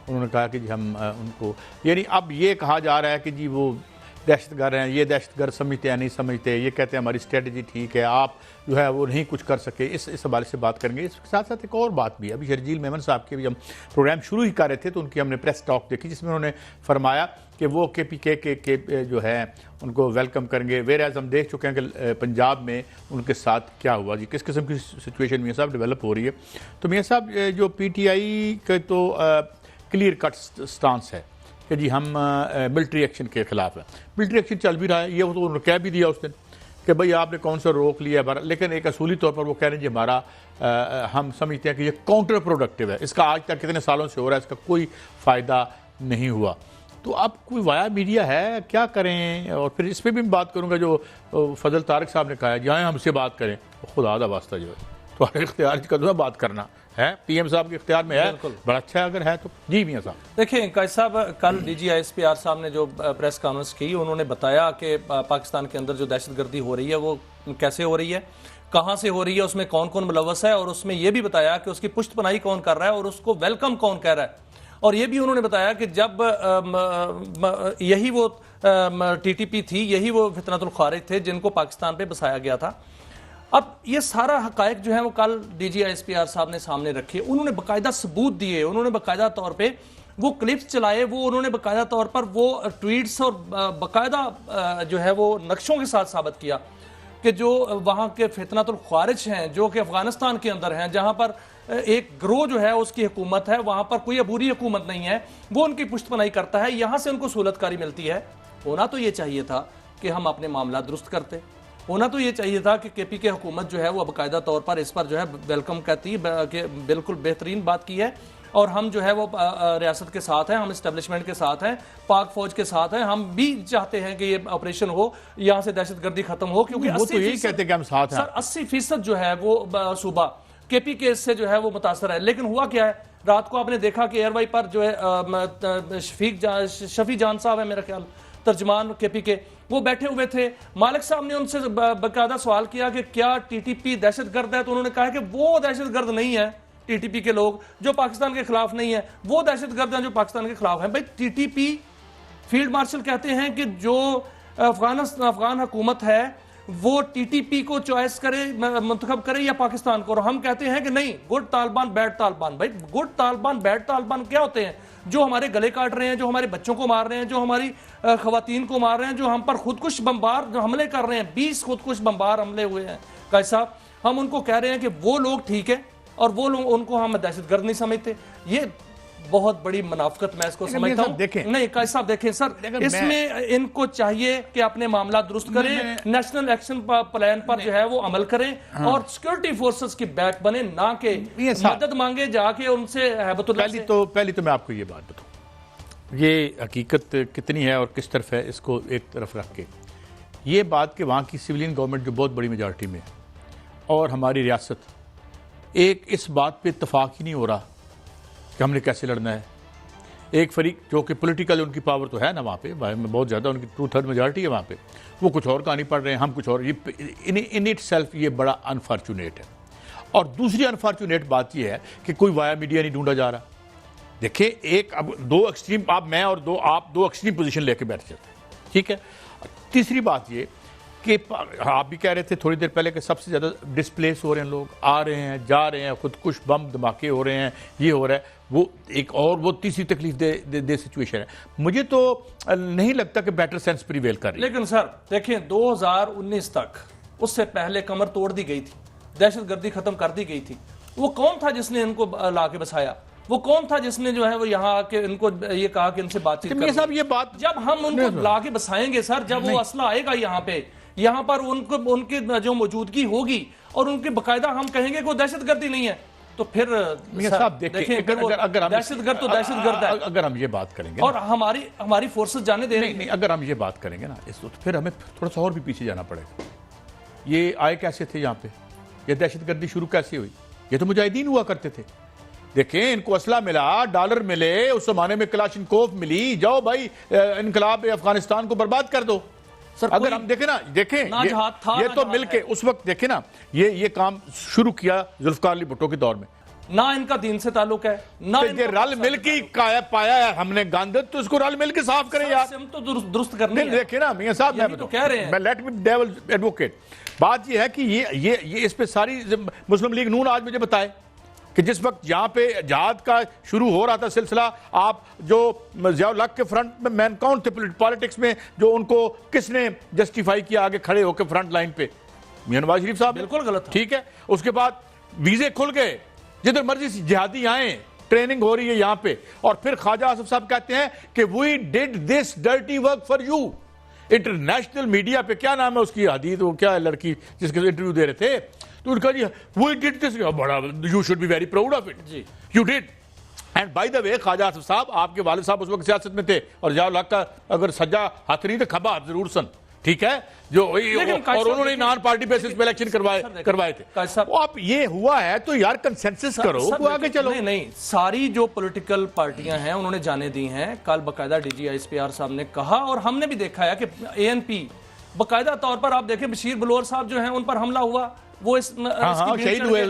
उन्होंने कहा कि जी हम उनको, यानी अब ये कहा जा रहा है कि जी वो दहशतगर्द हैं, ये दहशतगर्द समझते हैं नहीं समझते, ये कहते हैं हमारी स्ट्रेटजी ठीक है, आप जो है वो नहीं कुछ कर सके। इस हवाले से बात करेंगे। इसके साथ साथ एक और बात भी है, अभी शर्जील मेमन साहब के भी हम प्रोग्राम शुरू ही कर रहे थे तो उनकी हमने प्रेस टॉक देखी जिसमें उन्होंने फरमाया कि वो KPK के जो है उनको वेलकम करेंगे। वेर एज हम देख चुके हैं कि पंजाब में उनके साथ क्या हुआ जी, किस किस्म की सिचुएशन मियाँ साहब डेवलप हो रही है। तो मियाँ साहब जो PTI के तो क्लियर कट स्टांस है कि जी हम मिलिट्री एक्शन के ख़िलाफ़ है। मिलिट्री एक्शन चल भी रहा है, ये वो तो उन्होंने कह भी दिया उस दिन कि भाई आपने कौन सा रोक लिया है, लेकिन एक असूली तौर पर वो कह रहे हैं जी हमारा हम समझते हैं कि ये काउंटर प्रोडक्टिव है, इसका आज तक कितने सालों से हो रहा है, इसका कोई फ़ायदा नहीं हुआ। तो अब कोई वाया मीडिया है, क्या करें? और फिर इस पर भी मैं बात करूँगा जो फजल तारक साहब ने कहा है जाएँ हमसे बात करें, खुदा दा वास्ता जो है तो इख्तियार का बात करना है, PM साहब के इख्तियार में है, बड़ा अच्छा है अगर है तो। जी मियाँ साहब देखिए कायद साहब, कल DGISPR साहब ने जो प्रेस कॉन्फ्रेंस की उन्होंने बताया कि पाकिस्तान के अंदर जो दहशतगर्दी हो रही है वो कैसे हो रही है, कहाँ से हो रही है, उसमें कौन कौन मुलव्वस है, और उसमें यह भी बताया कि उसकी पुष्टपनाही कौन कर रहा है और उसको वेलकम कौन कह रहा है। और ये भी उन्होंने बताया कि जब यही वो TTP थी, यही वो फितनतुल खारिज थे जिनको पाकिस्तान पे बसाया गया था। अब ये सारा हकायक जो है वो कल DGISPR साहब ने सामने रखे, उन्होंने बाकायदा सबूत दिए, उन्होंने बाकायदा तौर पे वो क्लिप्स चलाए, वो उन्होंने बाकायदा तौर पर वो ट्वीट्स और बाकायदा जो है वो नक्शों के साथ साबित किया कि जो वहाँ के फितनतुल खारिज हैं जो कि अफगानिस्तान के अंदर हैं, जहाँ पर एक ग्रोह जो है उसकी हुकूमत है, वहाँ पर कोई अबूरी हुकूमत नहीं है, वो उनकी पुष्टपनाही करता है, यहाँ से उनको सहूलतकारी मिलती है। होना तो ये चाहिए था कि हम अपने मामला दुरुस्त करते, होना तो ये चाहिए था कि KPK हुकूमत जो है वो बाकायदा तौर पर इस पर जो है वेलकम कहती है कि बिल्कुल बेहतरीन बात की है और हम जो है वो रियासत के साथ हैं, हम इस्टेब्लिशमेंट के साथ हैं, पाक फौज के साथ हैं, हम भी चाहते हैं कि ये ऑपरेशन हो, यहाँ से दहशतगर्दी खत्म हो, क्योंकि वो तो यही कहते हैं कि हम साथ हैं। सर 80% जो है वो सूबा KPK से जो है वो मुतासर है। लेकिन हुआ क्या है, रात को आपने देखा कि एयरवाई पर जो है शफी जान साहब है मेरा ख्याल तर्जमान KPK, वो बैठे हुए थे। मालिक साहब ने उनसे बाकायदा सवाल किया कि क्या TTP दहशतगर्द है, तो उन्होंने कहा कि वो दहशतगर्द नहीं है, TTP के लोग जो पाकिस्तान के खिलाफ नहीं है वो दहशतगर्द हैं जो पाकिस्तान के खिलाफ हैं। भाई TTP फील्ड मार्शल कहते हैं कि जो अफगान हुकूमत है वो TTP को चॉइस करे, मुंतखब करे या पाकिस्तान को, और हम कहते हैं कि नहीं, गुड तालिबान बैड तालिबान। भाई गुड तालिबान बैड तालिबान क्या होते हैं? जो हमारे गले काट रहे हैं, जो हमारे बच्चों को मार रहे हैं, जो हमारी खवातीन को मार रहे हैं, जो हम पर खुदकुश बम्बार हमले कर रहे हैं, 20 खुदकुश बम्बार हमले हुए हैं। कायद साहब हम उनको कह रहे हैं कि वो लोग ठीक है और वो लोग, उनको हम दहशतगर्द नहीं समझते। ये बहुत बड़ी मुनाफिकत मैं इसको समझता हूं। देखें नहीं कायद साहब देखें सर, इसमें इनको चाहिए कि अपने मामला दुरुस्त करें, नेशनल एक्शन प्लान पर जो है वो अमल करें और सिक्योरिटी फोर्सेस की बैक बने, ना कि मदद मांगे जाके उनसे हैबतुल्लाह। पहली तो मैं आपको ये बात बताऊं, ये हकीकत कितनी है और किस तरफ है, इसको एक तरफ रख के ये बात कि वहाँ की सिविलियन गवर्नमेंट जो बहुत बड़ी मेजॉरिटी में है और हमारी रियासत, एक इस बात पे इत्तफाक ही नहीं हो रहा कि हमने कैसे लड़ना है। एक फरीक जो कि पॉलिटिकल उनकी पावर तो है ना वहाँ पे, बहुत ज़्यादा उनकी 2/3 मेजॉरिटी है वहाँ पे, वो कुछ और कहानी पढ़ रहे हैं, हम कुछ और। ये इन इट सेल्फ ये बड़ा अनफॉर्चुनेट है। और दूसरी अनफॉर्चुनेट बात ये है कि कोई वाया मीडिया नहीं ढूंढा जा रहा। देखिए एक अब दो एक्सट्रीम, आप मैं और दो आप, दो एक्सट्रीम पोजीशन लेके बैठ जाते हैं, ठीक है। तीसरी बात ये कि आप भी कह रहे थे थोड़ी देर पहले कि सबसे ज़्यादा डिस्प्लेस हो रहे हैं लोग, आ रहे हैं जा रहे हैं, खुदकुश बम धमाके हो रहे हैं, ये हो रहा है वो एक और वो तीसरी तकलीफ दे सिचुएशन है। मुझे तो नहीं लगता कि बेटर सेंस प्रिवेल कर रही है। लेकिन सर देखें 2019 तक, उससे पहले कमर तोड़ दी गई थी, दहशतगर्दी खत्म कर दी गई थी। वो कौन था जिसने इनको ला के बसाया? वो कौन था जिसने जो है वो यहाँ आके इनको ये कहा कि इनसे बातचीत करें? साहब ये बात जब हम उनको ला के बसाएंगे सर, जब वो असला आएगा यहाँ पर उनको उनकी जो मौजूदगी होगी और उनके बाकायदा हम कहेंगे कि दहशतगर्दी नहीं है, तो फिर साहब देखिए अगर दहशतगर्द तो दहशतगर्द है। अगर हम ये बात करेंगे और हमारी फोर्सेस जाने दे रही नहीं, अगर हम ये बात करेंगे ना इस तो फिर हमें थोड़ा सा और भी पीछे जाना पड़ेगा। ये आए कैसे थे यहाँ पे, ये दहशतगर्दी शुरू कैसे हुई? ये तो मुजाहिदीन हुआ करते थे। देखें इनको असला मिला, डॉलर मिले, उस जमाने में कलाशनकोव मिली, जाओ भाई इनकलाब अफगानिस्तान को बर्बाद कर दो। सर अगर हम देखें ये तो मिलके उस वक्त देखें ना, ये काम शुरू किया जुल्फकार अली भुट्टो के दौर में। ना इनका दीन से ताल्लुक है, ना ये रल मिल की पाया है हमने गंद, तो इसको रल मिल के साफ करें यार। हम तो दुरुस्त करने हैं। देखिए ना मियां साहब, मैं तो कह रहे हैं, मैं लेट मी डेविल एडवोकेट। बात ये है कि ये इस पे सारी मुस्लिम लीग नून आज मुझे बताए कि जिस वक्त यहाँ पे जहाद का शुरू हो रहा था सिलसिला, आप जो ज़िया-उल हक के फ्रंट में मैन कौन थे पॉलिटिक्स में, जो उनको किसने जस्टिफाई किया आगे खड़े होकर फ्रंट लाइन पे? मियां नवाज शरीफ साहब। बिल्कुल गलत था। ठीक है, उसके बाद वीजे खुल गए, जिधर मर्जी जिहादी आए, ट्रेनिंग हो रही है यहाँ पे, और फिर ख्वाजा आसिफ साहब कहते हैं कि we did this dirty work for you. International media पे क्या नाम है उसकी, हदीद, वो क्या है लड़की जिसके इंटरव्यू दे रहे थे, तो उनका जी वी डिड दिस, बड़ा you should be very proud of it, you did. And by the way Khawaja Asif साहब, आपके वालिद साहब उस वक्त सियासत में थे, और ज़िया-उल हक का अगर सज्जा हाथ नहीं तो खबा जरूर सन, ठीक है, जो और उन्होंने नॉन पार्टी बेसिस पे इलेक्शन करवाए थे। अब ये हुआ है तो यार कंसेंसस करो, वो आगे चलो। नहीं, सारी जो पॉलिटिकल पार्टियां हैं उन्होंने जाने दी हैं। कल बकायदा DGISPR साहब ने कहा, और हमने भी देखा है कि ANP बकायदा तौर पर, आप देखें बशीर बलोर साहब जो हैं उन पर हमला हुआ, वो शहीद हुए।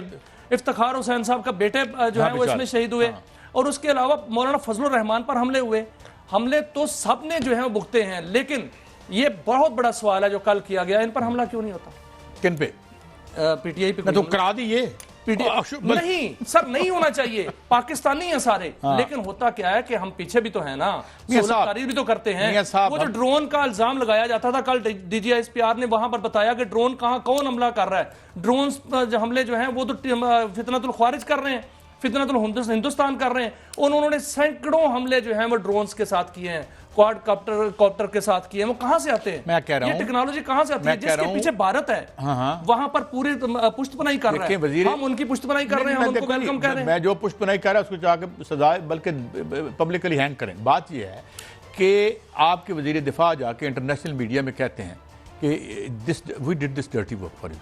इफ्तिखार हुसैन साहब का बेटे जो है वो इसमें शहीद हुए, और उसके अलावा मौलाना फजलुर रहमान पर हमले हुए। हमले तो सब ने जो है वो भुगते हैं, लेकिन ये बहुत बड़ा सवाल है जो कल किया गया, इन पर हमला क्यों नहीं होता? किन पे? PTI पे तो करा दी ये नहीं सर, नहीं होना चाहिए। पाकिस्तानी हैं सारे, लेकिन होता क्या है कि हम पीछे भी तो है ना, तारीफ भी तो करते हैं। वो जो ड्रोन का इल्जाम लगाया जाता था, कल DGISPR ने वहां पर बताया कि ड्रोन कौन हमला कर रहा है। ड्रोन हमले जो हैं वो तो फितनतुल ख्वारिज कर रहे हैं, फितनतुल हिंदुस्तान कर रहे हैं। उन्होंने सैकड़ों हमले जो हैं वो ड्रोन्स के साथ किए हैं, क्वाड कॉप्टर के साथ किए हैं। वो कहां से आते हैं? मैं कह रहा हूं, ये टेक्नोलॉजी कहां से आती है? जिसके पीछे भारत है, वहां पर पूरी पुष्टपनाही कर रहा है। हम उनकी पुष्टपनाही कर रहे हैं, हम उनको वेलकम कर रहे हैं। मैं जो पुष्टपनाही कर रहा है उसको जाकर सजा, बल्कि पब्लिकली हैंग करें। बात यह है कि आपके वजीर दिफा जाके इंटरनेशनल मीडिया में कहते हैं कि we did this dirty work for you.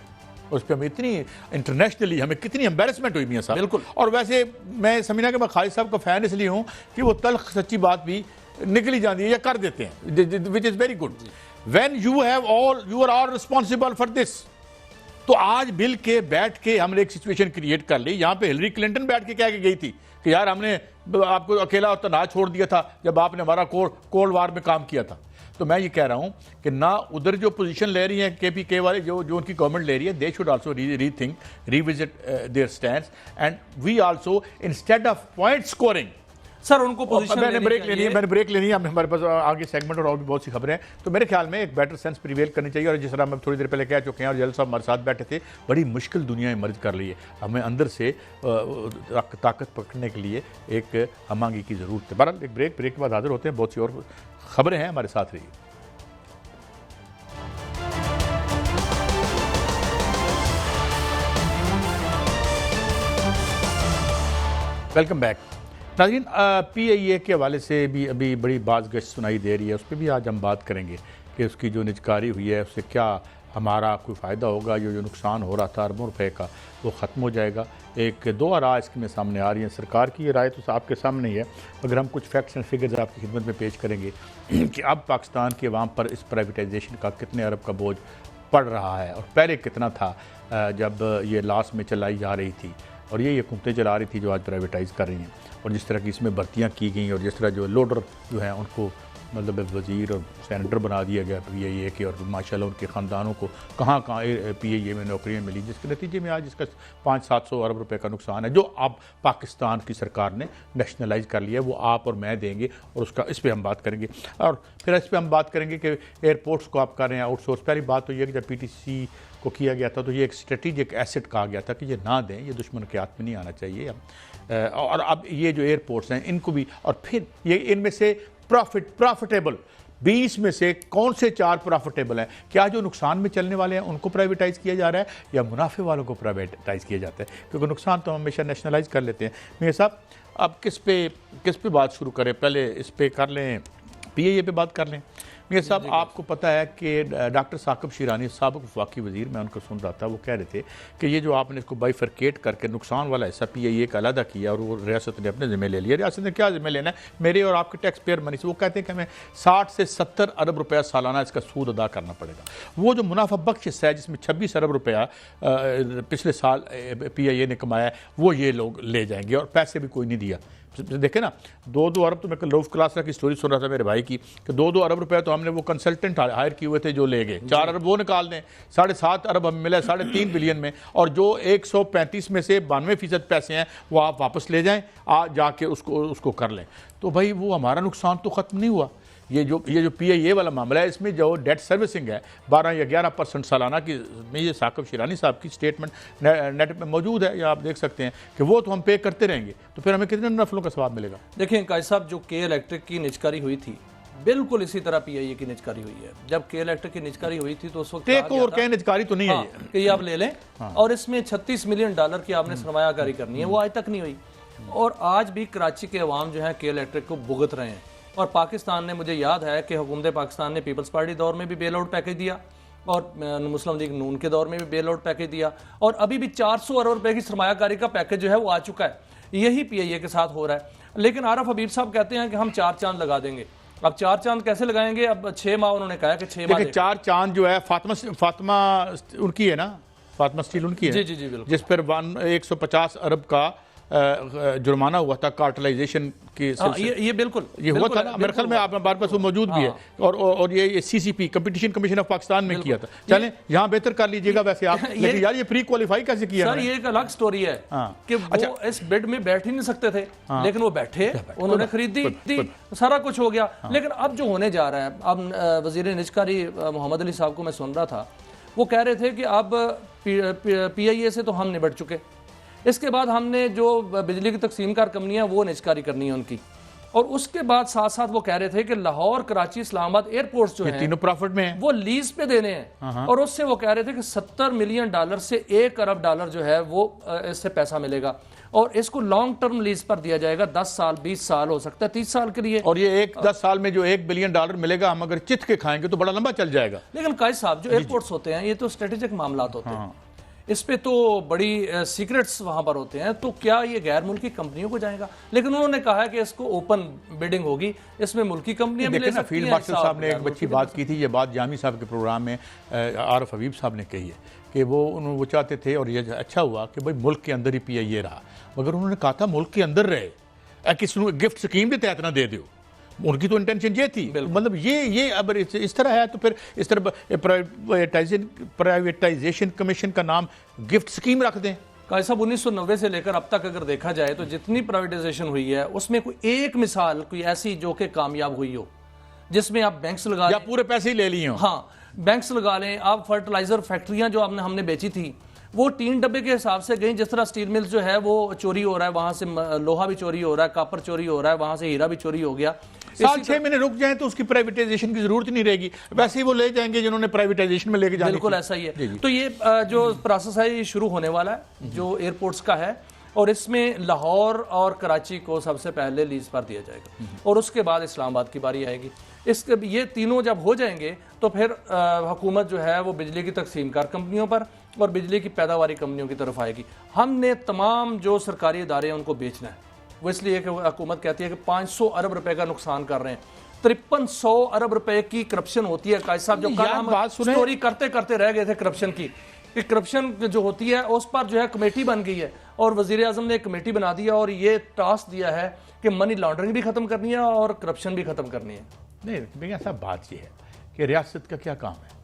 उस पर हमें इतनी इंटरनेशनली हमें कितनी एम्बेरसमेंट हुई मियां साहब। बिल्कुल। और वैसे मैं समझना कि मैं खालिद साहब का फैन इसलिए हूँ कि वो तल्ख सच्ची बात भी निकली जाती है या कर देते हैं, which is very good. When you are all responsible for this. तो आज मिल के बैठ के हमने एक सिचुएशन क्रिएट कर ली। यहाँ पे हिलरी क्लिंटन बैठ के कह के गई थी कि यार हमने आपको अकेला और तनहा छोड़ दिया था जब आपने हमारा कोल्ड वार में काम किया था। तो मैं ये कह रहा हूं कि ना उधर जो पोजीशन ले रही है KPK वाले, जो उनकी गवर्नमेंट ले रही है, they should also rethink, revisit their stands, and we also instead of point scoring. Sir उनको पोजीशन मैंने ब्रेक लेनी है, हमारे पास आगे सेगमेंट और भी बहुत सी खबरें हैं। तो मेरे ख्याल में एक बेटर सेंस प्रिवेल करनी चाहिए। और जिस तरह हम थोड़ी देर पहले कह चुके हैं, और जल साहब हमारे साथ बैठे थे, बड़ी मुश्किल दुनिया इमर्ज कर ली है। हमें अंदर से ताकत पकड़ने के लिए एक हमांगी की जरूरत है। बहरहाल एक ब्रेक के बाद हाजिर होते हैं। बहुत सी और खबरें हैं, हमारे साथ रहिए। वेलकम बैक नाज़रीन। PIA के हवाले से भी अभी बड़ी बाज़गश्त सुनाई दे रही है, उस पर भी आज हम बात करेंगे कि उसकी जो निजकारी हुई है उससे क्या हमारा कोई फ़ायदा होगा, जो नुकसान हो रहा था अरबों रुपए का वो ख़त्म हो जाएगा। एक दो राय इसमें सामने आ रही हैं। सरकार की ये राय तो आपके सामने ही है, मगर हम कुछ फैक्ट्स एंड फिगर्स आपकी खिदमत में पेश करेंगे कि अब पाकिस्तान के अवाम पर इस प्राइवेटाइजेशन का कितने अरब का बोझ पड़ रहा है, और पहले कितना था जब ये लास्ट में चलाई जा रही थी, और ये हुकूमतें चला रही थी जो आज प्राइवेटाइज़ कर रही हैं। और जिस तरह की इसमें भर्तियाँ की गई, और जिस तरह जो लोडर जो हैं उनको मतलब वज़ीर और सेनेटर बना दिया गया PIA के, और माशाल्लाह उनके ख़ानदानों को कहाँ कहाँ PIA में नौकरियाँ मिली, जिसके नतीजे में आज इसका 500-700 अरब रुपए का नुकसान है जो अब पाकिस्तान की सरकार ने नेशनलाइज कर लिया है। वो आप और मैं देंगे, और उसका इस पर हम बात करेंगे। और फिर इस पर हम बात करेंगे कि एयरपोर्ट्स को आप कर रहे हैं आउटसोर्स। पहली बात तो ये कि जब PTC को किया गया था तो ये एक स्ट्रेटेजिक एसेट कहा गया था कि ये ना दें, ये दुश्मन के हाथ में नहीं आना चाहिए। और अब ये जो एयरपोर्ट्स हैं इनको भी, और फिर ये इनमें से प्रॉफिटेबल 20 में से कौन से 4 प्रॉफिटेबल हैं? क्या जो नुकसान में चलने वाले हैं उनको प्राइवेटाइज़ किया जा रहा है या मुनाफे वालों को प्राइवेटाइज़ किया जाता है? क्योंकि नुकसान तो हम हमेशा नेशनलाइज कर लेते हैं। मेरे साहब, अब किस पे बात शुरू करें? पहले इस पे कर लें, PIA पे बात कर लें। मेरे साहब, आपको पता है कि डॉक्टर साकिब शिरानी साबिक़ वफाकी वज़ीर, मैं उनको सुन रहा था, वो कह रहे थे कि ये जो आपने इसको बाइफरकेट करके नुकसान वाला हिस्सा PIA का अलहदा किया और वो रियासत ने अपने ज़िम्मे ले लिया। रियासत ने क्या ज़िम्मे लेना है? मेरे और आपके टैक्स पेयर मनी से। वो कहते हैं कि हमें 60 से 70 अरब रुपया सालाना इसका सूद अदा करना पड़ेगा। वो जो मुनाफा बख्श हिस्सा है जिसमें 26 अरब रुपया पिछले साल PIA ने कमाया है, वो ये लोग ले जाएंगे, और पैसे भी कोई नहीं दिया। देखे ना, 2-2 अरब, तो मैं कल रऊफ क्लास की स्टोरी सुन रहा था मेरे भाई की, कि 2-2 अरब रुपए तो हमने वो कंसल्टेंट हायर किए हुए थे जो ले गए। 4 अरब वो निकाल दें, 7.5 अरब हमें मिला 3.5 बिलियन में, और जो 135 में से 92% पैसे हैं वो आप वापस ले जाएं, जाके उसको कर लें। तो भाई वो हमारा नुकसान तो ख़त्म नहीं हुआ। ये जो PIA वाला मामला है, इसमें जो डेट सर्विसिंग है 12 या 11% सालाना की, में ये साकिब शिरानी साहब की स्टेटमेंट नेट में मौजूद है, या आप देख सकते हैं कि वो तो हम पे करते रहेंगे, तो फिर हमें कितने नफलों का सवाब मिलेगा? देखिए काजी साहब, जो के इलेक्ट्रिक की निजकारी हुई थी, बिल्कुल इसी तरह PIA की निजकारी हुई है। जब के इलेक्ट्रिक की निजकारी हुई थी तो उस वक्त निजकारी तो नहीं है कि ये आप ले लें, और इसमें $36 मिलियन की आपने सरमायाकारी करनी है, वो आज तक नहीं हुई। और आज भी कराची के अवाम जो है के इलेक्ट्रिक को भुगत रहे हैं। और पाकिस्तान ने, मुझे याद है कि हुकूमत पाकिस्तान ने पीपल्स पार्टी दौर में भी बेल आउट पैकेज दिया, और मुस्लिम लीग नून के दौर में भी बेल आउट पैकेज दिया, और अभी भी 400 अरब रुपए की सरमायाकारी का पैकेज जो है वो आ चुका है। यही PIA के साथ हो रहा है। लेकिन आरफ हबीब साहब कहते हैं कि हम 4 चांद लगा देंगे। अब 4 चांद कैसे लगाएंगे? अब 6 माह उन्होंने कहा कि 6 माह। 4 चांद जो है फातिमा उनकी है ना, फातिमा स्टील उनकी है। जी बिल्कुल, जिस पर 150 अरब का जुर्माना हुआ था कार्टलाइजेशन के। ये बिल्कुल ये हुआ था ना, मेरे ख्याल में आप हमारे पास वो मौजूद भी है, और ये CCP competition commission of Pakistan में किया था। चलें, यहाँ बेहतर कर लीजिएगा वैसे आप, लेकिन यार ये प्री क्वालिफाई कैसे किया? सर, ये एक अलग स्टोरी है कि वो इस बिड में बैठ ही नहीं सकते थे, लेकिन वो बैठे, उन्होंने खरीदी, सारा कुछ हो गया। लेकिन अब जो होने जा रहा है, अब वजीर निजकारी मोहम्मद अली साहब को मैं सुन रहा था, वो कह रहे थे कि अब PIA से तो हम निबट चुके, इसके बाद हमने जो बिजली की तकसीमकार कंपनियां वो निजकारी करनी है उनकी। और उसके बाद साथ साथ वो कह रहे थे कि लाहौर, कराची, इस्लामाबाद एयरपोर्ट्स जो हैं, तीनों प्रॉफिट में हैं, वो लीज पे देने हैं। और उससे वो कह रहे थे कि $70 मिलियन से $1 अरब जो है वो इससे पैसा मिलेगा, और इसको लॉन्ग टर्म लीज पर दिया जाएगा। 10 साल, 20 साल, हो सकता है 30 साल के लिए। और ये 10 साल में जो $1 बिलियन मिलेगा, हम अगर चित के खाएंगे तो बड़ा लंबा चल जाएगा। लेकिन काजी साहब, जो एयरपोर्ट्स होते हैं ये तो स्ट्रेटेजिक मामला होते हैं, इस पे तो बड़ी सीक्रेट्स वहां पर होते हैं, तो क्या ये गैर मुल्की कंपनियों को जाएगा? लेकिन उन्होंने कहा है कि इसको ओपन बिडिंग होगी, इसमें मुल्की कंपनियां भी ले सकती हैं। फील्ड मार्शल साहब ने एक अच्छी बात की थी, ये बात जामी साहब के प्रोग्राम में आरफ हबीब साहब ने कही है कि वो चाहते थे, और ये अच्छा हुआ कि भाई मुल्क के अंदर ही PIA रहा, मगर उन्होंने कहा था मुल्क के अंदर रहे, किसी गिफ्ट स्कीम के तहत ना दे दो। उनकी तो इंटेंशन ये थी, मतलब ये अब इस तरह है तो फिर इस तरह प्राइवेटाइजेशन कमीशन का नाम गिफ्ट स्कीम रख दें। काजी साहब, 1990 से लेकर अब तक अगर देखा जाए तो जितनी प्राइवेटाइजेशन हुई है उसमें कोई एक मिसाल कोई ऐसी जो कि कामयाब हुई हो, जिसमें आप बैंक्स लगा या पूरे पैसे ही ले लिए हों। हाँ, बैंक्स लगा लें आप, फर्टिलाइजर फैक्ट्रियां जो हमने बेची थी वो 3 डब्बे के हिसाब से गई। जिस तरह स्टील मिल्स जो है वो चोरी हो रहा है, वहां से लोहा भी चोरी हो रहा है, कॉपर चोरी हो रहा है, वहां से हीरा भी चोरी हो गया। साल 6 महीने रुक जाए तो उसकी प्राइवेटाइजेशन की जरूरत नहीं रहेगी, वैसे ही वो ले जाएंगे जिन्होंने प्राइवेटाइजेशन में लेके जाने। बिल्कुल ऐसा ही है। तो ये जो प्रोसेस है ये शुरू होने वाला है जो एयरपोर्ट्स का है, और इसमें लाहौर और कराची को सबसे पहले लीज पर दिया जाएगा, और उसके बाद इस्लामाबाद की बारी आएगी। इसके ये तीनों जब हो जाएंगे तो फिर हुकूमत जो है वो बिजली की तकसीमकार कंपनियों पर और बिजली की पैदावारी कंपनियों की तरफ आएगी। हमने तमाम जो सरकारी इदारे हैं उनको बेचना है, वो इसलिए कि हुकूमत कहती है कि 500 अरब रुपए का नुकसान कर रहे हैं। 5300 अरब रुपए की करप्शन होती है काजी साहब, जो कल हम स्टोरी करते करते रह गए थे करप्शन की। करप्शन जो होती है उस पर जो है कमेटी बन गई है, और वजीर आजम ने एक कमेटी बना दिया और ये टास्क दिया है कि मनी लॉन्ड्रिंग भी खत्म करनी है और करप्शन भी खत्म करनी है। नहीं भैया साहब, बात यह है कि रियासत का क्या काम है।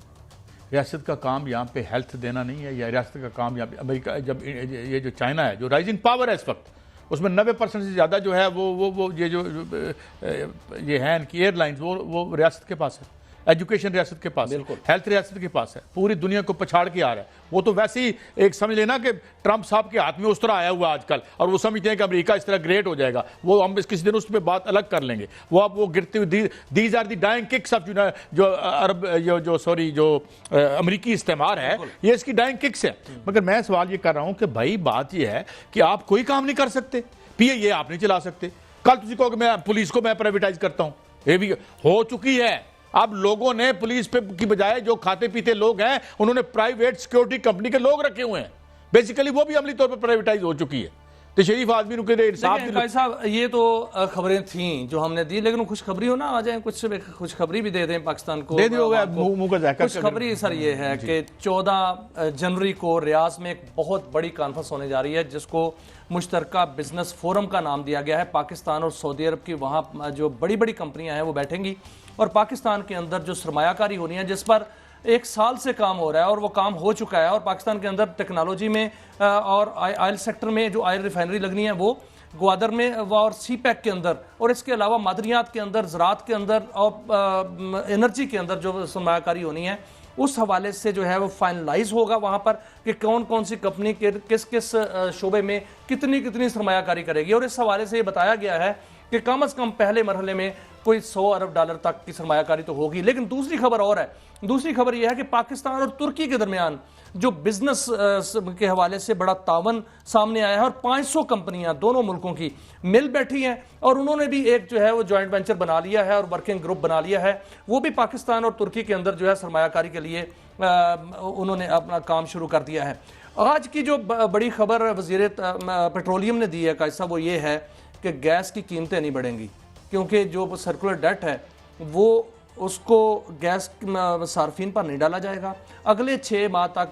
रियासत का काम यहाँ पे हेल्थ देना नहीं है, या रियासत का काम यहाँ पे अमेरिका, जब ये जो चाइना है जो राइजिंग पावर है इस वक्त, उसमें 90% से ज़्यादा जो है वो ये है इनकी एयरलाइंस, वो रियासत के पास है, एजुकेशन रियासत के पास है, हेल्थ रियासत के पास है, पूरी दुनिया को पछाड़ के आ रहा है। वो तो वैसे ही एक समझ लेना कि ट्रंप साहब के हाथ में उस तरह आया हुआ आजकल, और वो समझते हैं कि अमेरिका इस तरह ग्रेट हो जाएगा। वो हम किसी दिन उस पर बात अलग कर लेंगे। वो अब वो गिरते हुए these are the dying kicks of जो अरब जो अमरीकी इस्तेमार है, ये इसकी डाइंग किक्स है। मगर मैं सवाल ये कर रहा हूँ कि भाई बात ये है कि आप कोई काम नहीं कर सकते, ये आप नहीं चला सकते। कल तुझे कहो कि मैं पुलिस को मैं प्राइवेटाइज करता हूँ, ये भी हो चुकी है। अब लोगों ने पुलिस पे की बजाय जो खाते पीते लोग हैं उन्होंने प्राइवेट सिक्योरिटी कंपनी के लोग रखे हुए हैं। बेसिकली वो भी अमली तौर पर प्राइवेटाइज हो चुकी है। तो शरीफ आदमी भाई साहब, ये तो खबरें थी जो हमने दी, लेकिन खुशखबरी हो ना आ जाए, कुछ खुशखबरी भी दे दें पाकिस्तान को। दे दियो। खुशखबरी सर ये है कि 14 जनवरी को रियाज में एक बहुत बड़ी कॉन्फ्रेंस होने जा रही है, जिसको मुश्तरका बिजनेस फोरम का नाम दिया गया है। पाकिस्तान और सऊदी अरब की वहाँ जो बड़ी बड़ी कंपनियां हैं वो बैठेंगी, और पाकिस्तान के अंदर जो सरमायाकारी होनी है, जिस पर 1 साल से काम हो रहा है और वो काम हो चुका है, और पाकिस्तान के अंदर टेक्नोलॉजी में और ऑयल सेक्टर में जो ऑयल रिफाइनरी लगनी है वो ग्वादर में और सी पैक के अंदर, और इसके अलावा मादनियात के अंदर, ज़राअत के अंदर और एनर्जी के अंदर जो सरमायाकारी होनी है, उस हवाले से जो है वो फाइनलाइज होगा वहाँ पर कि कौन कौन सी कंपनी किस किस शोबे में कितनी सरमायाकारी करेगी। और इस हवाले से ये बताया गया है कि कम से कम पहले मरहले में कोई $100 अरब तक की सरमायाकारी तो होगी। लेकिन दूसरी खबर और है, दूसरी खबर यह है कि पाकिस्तान और तुर्की के दरमियान जो बिजनेस के हवाले से बड़ा तावन सामने आया है, और 500 कंपनियां दोनों मुल्कों की मिल बैठी हैं, और उन्होंने भी एक जो है वो जॉइंट वेंचर बना लिया है और वर्किंग ग्रुप बना लिया है। वो भी पाकिस्तान और तुर्की के अंदर जो है सरमायाकारी के लिए उन्होंने अपना काम शुरू कर दिया है। आज की जो बड़ी खबर वज़ीर पेट्रोलियम ने दी है कायसा, वो ये है कि गैस की कीमतें नहीं बढ़ेंगी, क्योंकि जो सर्कुलर डेट है वो उसको गैस सार्फिन पर नहीं डाला जाएगा। अगले 6 माह तक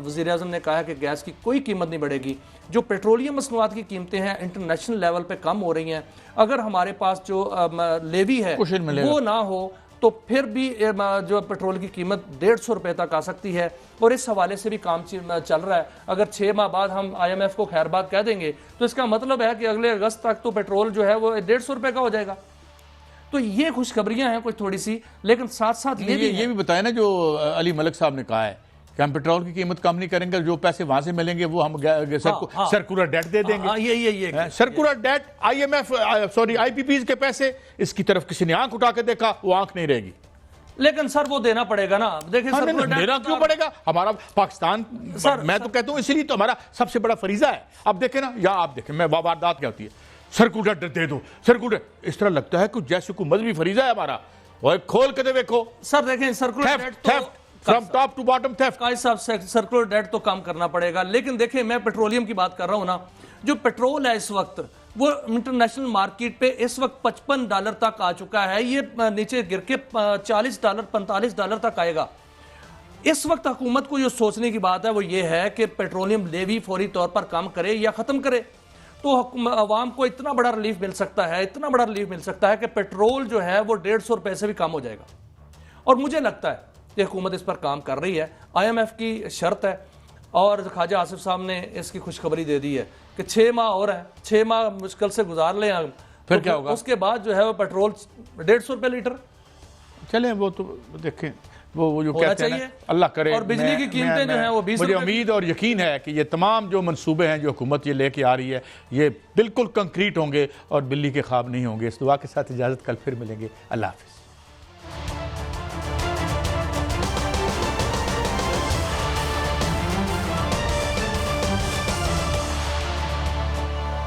वज़ीर आज़म ने कहा है कि गैस की कोई कीमत नहीं बढ़ेगी। जो पेट्रोलियम मसनूआत की कीमतें हैं इंटरनेशनल लेवल पे कम हो रही हैं, अगर हमारे पास जो लेवी है वो ना हो तो फिर भी जो पेट्रोल की कीमत 150 रुपये तक आ सकती है, और इस हवाले से भी काम चल रहा है। अगर 6 माह बाद हम IMF को खैरबाद कह देंगे तो इसका मतलब है कि अगले अगस्त तक तो पेट्रोल जो है वो 150 रुपये का हो जाएगा। तो ये खुशखबरियां हैं कुछ थोड़ी सी, लेकिन साथ साथ ये भी बताया ना जो अली मलिक साहब ने कहा है कि हम पेट्रोल की कीमत कम नहीं करेंगे, जो पैसे वहां से मिलेंगे वो हम सर्कुलर डेट दे देंगे। ये सर्कुलर डेट IMF IPPs के पैसे, इसकी तरफ किसी ने आंख उठा के देखा, वो आंख नहीं रहेगी। लेकिन सर वो देना पड़ेगा ना, देखिए देना क्यों पड़ेगा? हमारा पाकिस्तान सर, मैं तो कहता हूं इसलिए तो हमारा सबसे बड़ा फरीजा है। अब देखें ना, या आप देखें, मैं वारदात क्या होती है, सर्कुलर डेट दे दो, सर्कुलर, इस तरह लगता है कि जैसे कोई मजहबी फरीजा है हमारा। और खोल के देखो सर, देखें circular debt from top to bottom theft. Circular debt तो कम करना पड़ेगा, लेकिन देखिए मैं पेट्रोलियम की बात कर रहा हूं ना, जो पेट्रोल है इस वक्त वो इंटरनेशनल मार्केट पे इस वक्त $55 तक आ चुका है। ये नीचे गिर के $40 $45 तक आएगा। इस वक्त हुकूमत को जो सोचने की बात है वो ये है कि पेट्रोलियम लेवी फौरी तौर पर कम करे या खत्म करे, तो अवाम को इतना बड़ा रिलीफ मिल सकता है, इतना बड़ा रिलीफ मिल सकता है कि पेट्रोल जो है वो 150 रुपये से भी कम हो जाएगा। और मुझे लगता है कि हुकूमत इस पर काम कर रही है। IMF की शर्त है, और ख्वाजा आसिफ साहब ने इसकी खुशखबरी दे दी है कि 6 माह और है, 6 माह मुश्किल से गुजार लें हम, फिर तो क्या होगा? उसके बाद जो है वो पेट्रोल 150 रुपये लीटर चले। वो तो देखें, वो जो कहते हैं अल्लाह करे, और बिजली की कीमतें जो हैं वो 20 रुपये। मुझे उम्मीद और यकीन है कि ये तमाम जो मंसूबे हैं जो हुकूमत ये लेके आ रही है, ये बिल्कुल कंक्रीट होंगे और बिल्ली के ख्वाब नहीं होंगे। इस दुआ के साथ इजाज़त, कल फिर मिलेंगे। अल्लाह हाफ़िज़।